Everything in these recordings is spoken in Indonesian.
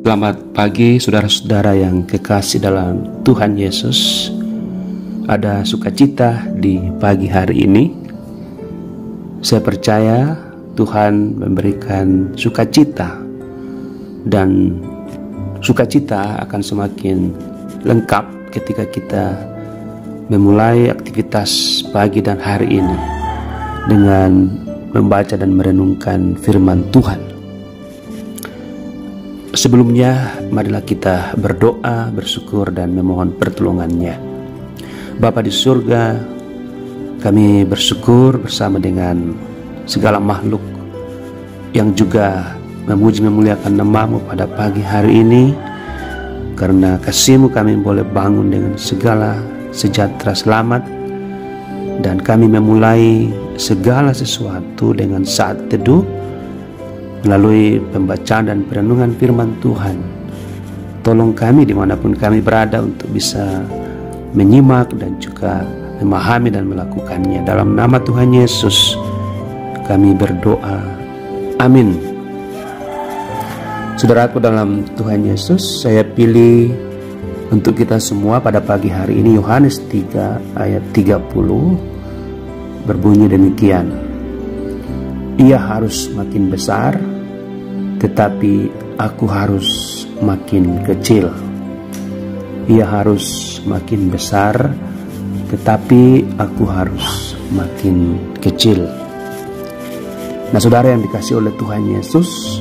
Selamat pagi saudara-saudara yang kekasih dalam Tuhan Yesus. Ada sukacita di pagi hari ini. Saya percaya Tuhan memberikan sukacita, dan sukacita akan semakin lengkap ketika kita memulai aktivitas pagi dan hari ini dengan membaca dan merenungkan firman Tuhan. Sebelumnya, marilah kita berdoa, bersyukur, dan memohon pertolongannya. Bapa di surga, kami bersyukur bersama dengan segala makhluk yang juga memuji memuliakan nama-Mu pada pagi hari ini. Karena kasih-Mu kami boleh bangun dengan segala sejahtera selamat, dan kami memulai segala sesuatu dengan saat teduh melalui pembacaan dan perenungan firman Tuhan. Tolong kami dimanapun kami berada untuk bisa menyimak dan juga memahami dan melakukannya. Dalam nama Tuhan Yesus kami berdoa, amin. Saudaraku dalam Tuhan Yesus, saya pilih untuk kita semua pada pagi hari ini Yohanes 3 ayat 30 berbunyi demikian: Ia harus makin besar, tetapi aku harus makin kecil. Ia harus makin besar, tetapi aku harus makin kecil. Nah, saudara yang dikasihi oleh Tuhan Yesus,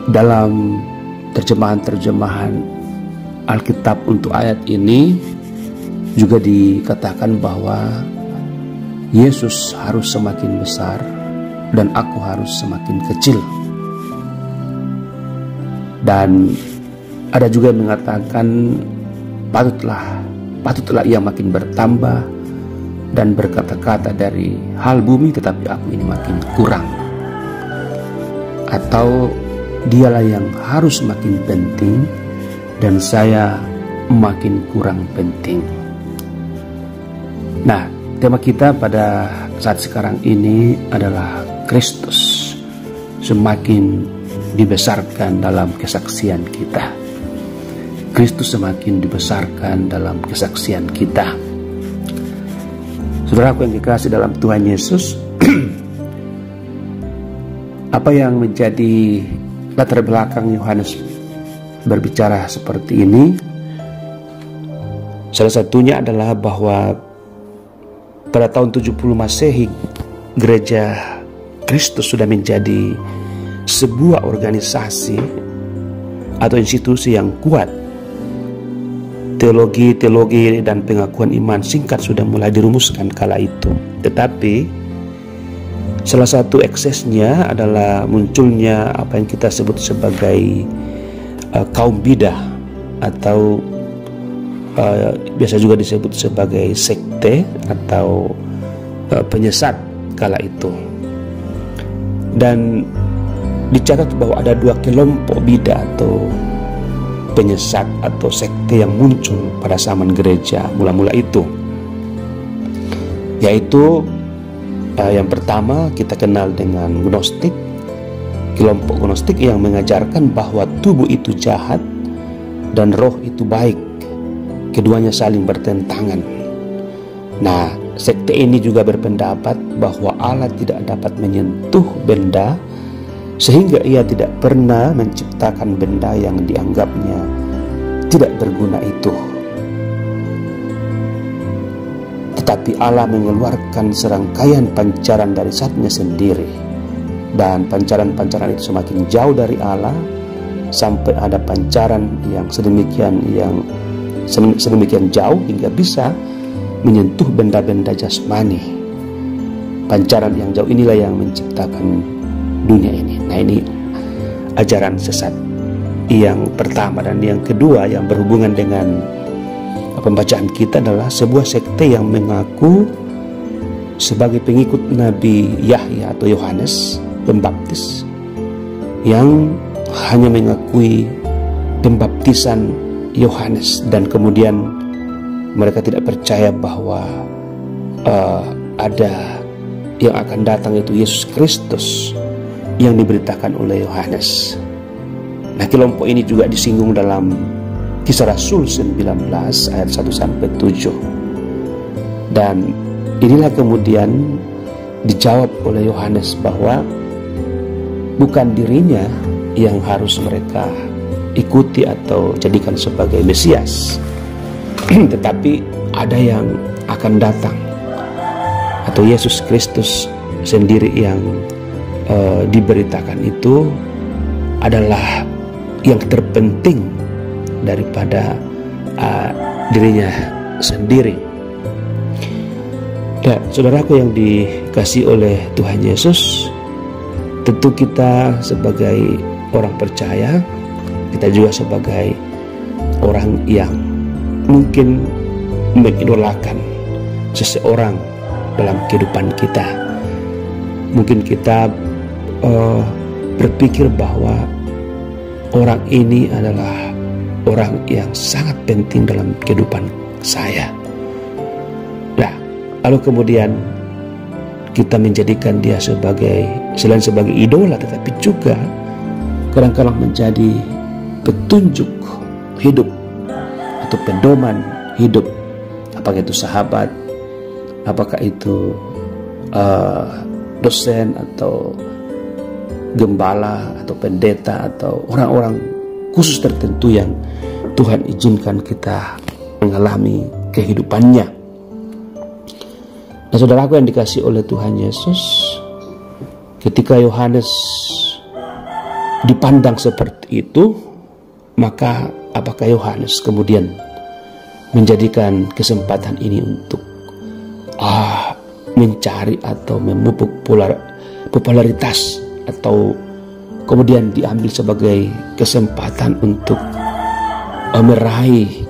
dalam terjemahan-terjemahan Alkitab untuk ayat ini juga dikatakan bahwa Yesus harus semakin besar dan aku harus semakin kecil. Dan ada juga yang mengatakan patutlah ia makin bertambah dan berkata-kata dari hal bumi, tetapi aku ini makin kurang. Atau dialah yang harus makin penting dan saya makin kurang penting. Nah, tema kita pada saat sekarang ini adalah Kristus semakin dibesarkan dalam kesaksian kita. Kristus semakin dibesarkan dalam kesaksian kita. Saudaraku yang dikasihi dalam Tuhan Yesus, apa yang menjadi latar belakang Yohanes berbicara seperti ini? Salah satunya adalah bahwa pada tahun 70 Masehi, Gereja Kristus sudah menjadi sebuah organisasi atau institusi yang kuat. Teologi dan pengakuan iman singkat sudah mulai dirumuskan kala itu. Tetapi salah satu eksesnya adalah munculnya apa yang kita sebut sebagai kaum bidah, atau biasa juga disebut sebagai sekte atau penyesat kala itu. Dan dicatat bahwa ada dua kelompok bidah atau penyesat atau sekte yang muncul pada zaman gereja mula-mula itu, yaitu yang pertama kita kenal dengan Gnostik. Kelompok Gnostik yang mengajarkan bahwa tubuh itu jahat dan roh itu baik. Keduanya saling bertentangan. Nah, sekte ini juga berpendapat bahwa Allah tidak dapat menyentuh benda, sehingga ia tidak pernah menciptakan benda yang dianggapnya tidak berguna itu. Tetapi Allah mengeluarkan serangkaian pancaran dari zatnya sendiri, dan pancaran-pancaran itu semakin jauh dari Allah, sampai ada pancaran yang sedemikian jauh hingga bisa menyentuh benda-benda jasmani. Pancaran yang jauh inilah yang menciptakan dunia ini. Nah, ini ajaran sesat yang pertama. Dan yang kedua yang berhubungan dengan pembacaan kita adalah sebuah sekte yang mengaku sebagai pengikut Nabi Yahya atau Yohanes Pembaptis, yang hanya mengakui pembaptisan Yohanes, dan kemudian mereka tidak percaya bahwa ada yang akan datang, yaitu Yesus Kristus yang diberitakan oleh Yohanes. Nah, kelompok ini juga disinggung dalam Kisah Rasul 19 ayat 1-7. Dan inilah kemudian dijawab oleh Yohanes bahwa bukan dirinya yang harus mereka ikuti atau jadikan sebagai Mesias, tetapi ada yang akan datang, atau Yesus Kristus sendiri yang diberitakan itu adalah yang terpenting daripada dirinya sendiri. Nah, saudaraku yang dikasihi oleh Tuhan Yesus, tentu kita sebagai orang percaya, kita juga sebagai orang yang mungkin mengidolakan seseorang dalam kehidupan kita. Mungkin kita berpikir bahwa orang ini adalah orang yang sangat penting dalam kehidupan saya. Nah, lalu kemudian kita menjadikan dia selain sebagai idola, tetapi juga kadang-kadang menjadi petunjuk hidup atau pedoman hidup. Apakah itu sahabat, apakah itu dosen atau gembala atau pendeta atau orang-orang khusus tertentu yang Tuhan izinkan kita mengalami kehidupannya. Nah, saudaraku yang dikasihi oleh Tuhan Yesus, ketika Yohanes dipandang seperti itu, maka apakah Yohanes kemudian menjadikan kesempatan ini untuk mencari atau memupuk popularitas, atau kemudian diambil sebagai kesempatan untuk meraih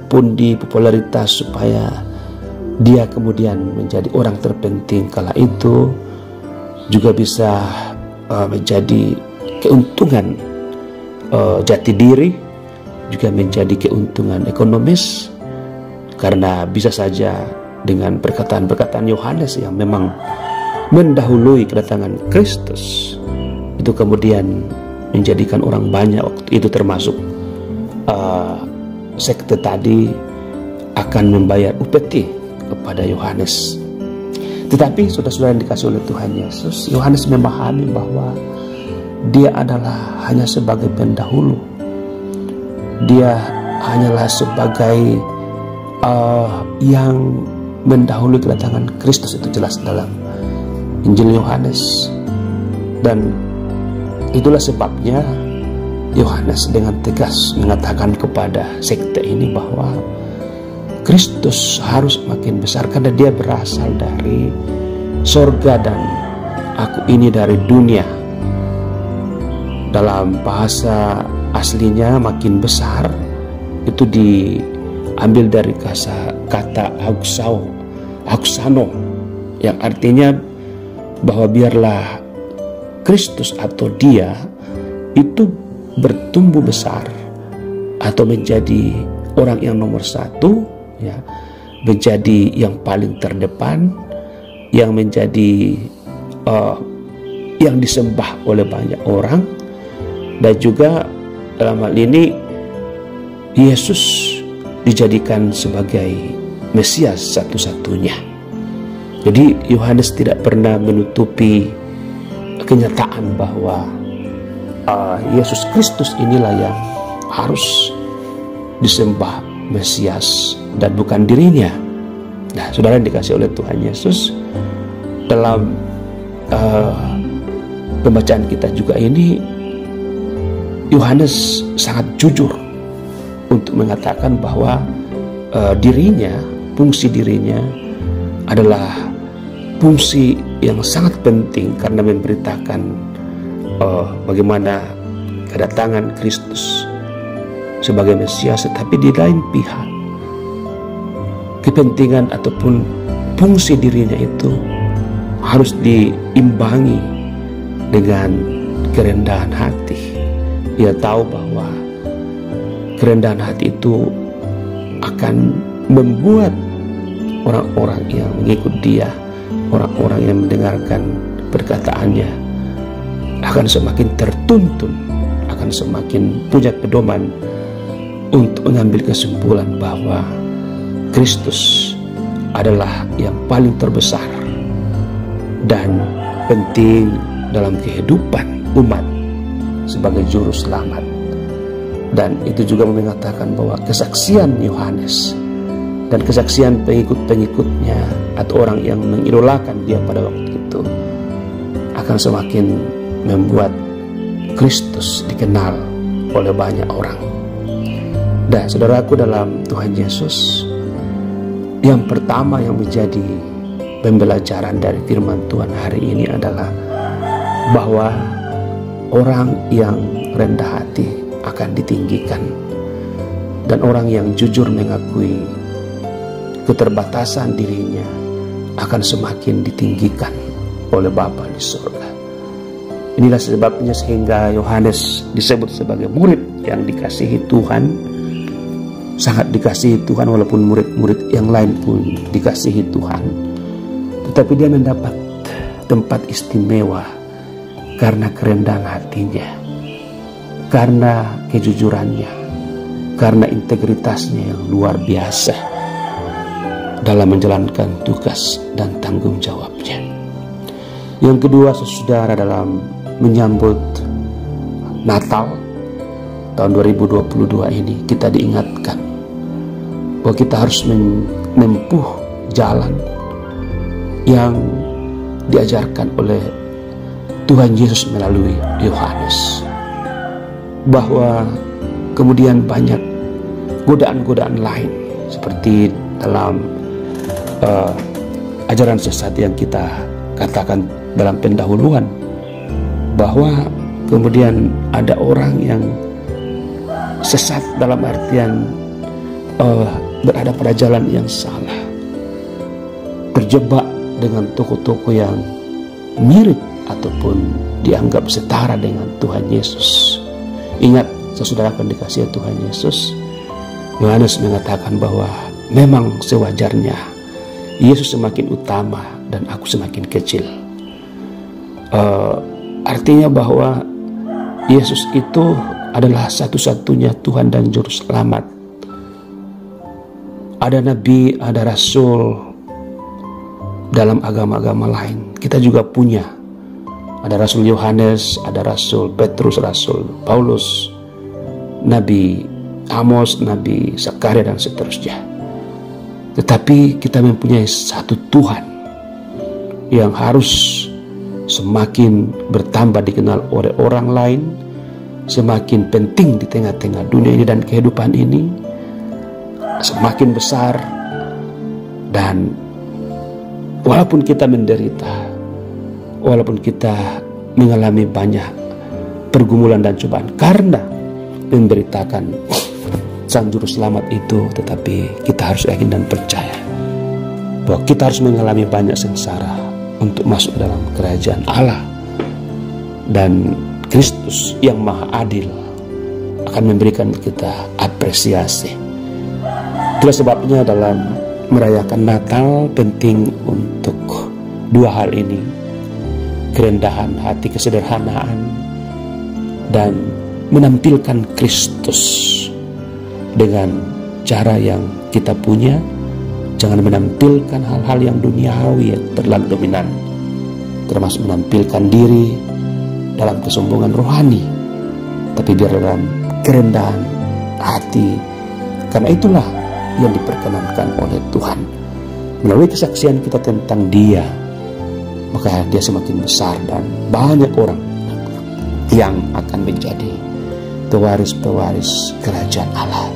pundi popularitas supaya dia kemudian menjadi orang terpenting kala itu, juga bisa menjadi keuntungan jati diri, juga menjadi keuntungan ekonomis, karena bisa saja dengan perkataan-perkataan Yohanes yang memang mendahului kedatangan Kristus itu kemudian menjadikan orang banyak waktu itu, termasuk sekte tadi, akan membayar upeti kepada Yohanes. Tetapi saudara-saudara yang dikasihi oleh Tuhan Yesus, Yohanes memahami bahwa dia adalah hanya sebagai pendahulu. Dia hanyalah sebagai yang mendahului kedatangan Kristus. Itu jelas dalam Injil Yohanes. Dan itulah sebabnya Yohanes dengan tegas mengatakan kepada sekte ini bahwa Kristus harus makin besar karena dia berasal dari sorga dan aku ini dari dunia. Dalam bahasa aslinya makin besar itu diambil dari kata auxano, yang artinya bahwa biarlah Kristus atau dia itu bertumbuh besar atau menjadi orang yang nomor satu, ya, menjadi yang paling terdepan, yang menjadi yang disembah oleh banyak orang. Dan juga dalam hal ini Yesus dijadikan sebagai Mesias satu-satunya. Jadi Yohanes tidak pernah menutupi kenyataan bahwa Yesus Kristus inilah yang harus disembah, Mesias, dan bukan dirinya. Nah, saudara yang dikasihi oleh Tuhan Yesus, dalam pembacaan kita juga ini, Yohanes sangat jujur untuk mengatakan bahwa dirinya, fungsi dirinya adalah fungsi yang sangat penting karena memberitakan bagaimana kedatangan Kristus sebagai Mesias. Tetapi di lain pihak, kepentingan ataupun fungsi dirinya itu harus diimbangi dengan kerendahan hati. Dia tahu bahwa kerendahan hati itu akan membuat orang-orang yang mengikut dia, orang-orang yang mendengarkan perkataannya, akan semakin tertuntun, akan semakin punya pedoman untuk mengambil kesimpulan bahwa Kristus adalah yang paling terbesar dan penting dalam kehidupan umat sebagai juru selamat. Dan itu juga mengatakan bahwa kesaksian Yohanes dan kesaksian pengikut-pengikutnya atau orang yang mengidolakan dia pada waktu itu akan semakin membuat Kristus dikenal oleh banyak orang. Dan saudaraku dalam Tuhan Yesus, yang pertama yang menjadi pembelajaran dari firman Tuhan hari ini adalah bahwa orang yang rendah hati akan ditinggikan, dan orang yang jujur mengakui keterbatasan dirinya akan semakin ditinggikan oleh Bapa di surga. Inilah sebabnya sehingga Yohanes disebut sebagai murid yang dikasihi Tuhan, sangat dikasihi Tuhan, walaupun murid-murid yang lain pun dikasihi Tuhan. Tetapi dia mendapat tempat istimewa karena kerendahan hatinya, karena kejujurannya, karena integritasnya yang luar biasa dalam menjalankan tugas dan tanggung jawabnya. Yang kedua, saudara, dalam menyambut Natal tahun 2022 ini, kita diingatkan bahwa kita harus menempuh jalan yang diajarkan oleh Tuhan Yesus melalui Yohanes, bahwa kemudian banyak godaan-godaan lain seperti dalam ajaran sesat yang kita katakan dalam pendahuluan, bahwa kemudian ada orang yang sesat dalam artian berada pada jalan yang salah, terjebak dengan toko-toko yang mirip ataupun dianggap setara dengan Tuhan Yesus. Ingat, saudara akan dikasihi Tuhan Yesus, Yohanes mengatakan bahwa memang sewajarnya Yesus semakin utama dan aku semakin kecil. Artinya bahwa Yesus itu adalah satu-satunya Tuhan dan Juru Selamat. Ada nabi, ada rasul dalam agama-agama lain. Kita juga punya. Ada Rasul Yohanes, ada Rasul Petrus, Rasul Paulus, Nabi Amos, Nabi Zakaria, dan seterusnya. Tetapi kita mempunyai satu Tuhan yang harus semakin bertambah dikenal oleh orang lain, semakin penting di tengah-tengah dunia ini dan kehidupan ini, semakin besar. Dan walaupun kita menderita, walaupun kita mengalami banyak pergumulan dan cobaan karena memberitakan Sang Juru Selamat itu, tetapi kita harus yakin dan percaya bahwa kita harus mengalami banyak sengsara untuk masuk dalam kerajaan Allah. Dan Kristus yang Maha Adil akan memberikan kita apresiasi. Itulah sebabnya dalam merayakan Natal penting untuk dua hal ini: kerendahan hati, kesederhanaan, dan menampilkan Kristus dengan cara yang kita punya. Jangan menampilkan hal-hal yang duniawi yang terlalu dominan, termasuk menampilkan diri dalam kesombongan rohani, tapi biar dalam kerendahan hati, karena itulah yang diperkenankan oleh Tuhan. Melalui kesaksian kita tentang Dia, maka Dia semakin besar dan banyak orang yang akan menjadi pewaris-pewaris kerajaan Allah.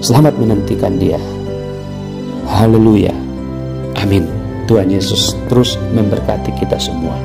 Selamat menantikan Dia. Haleluya. Amin. Tuhan Yesus terus memberkati kita semua.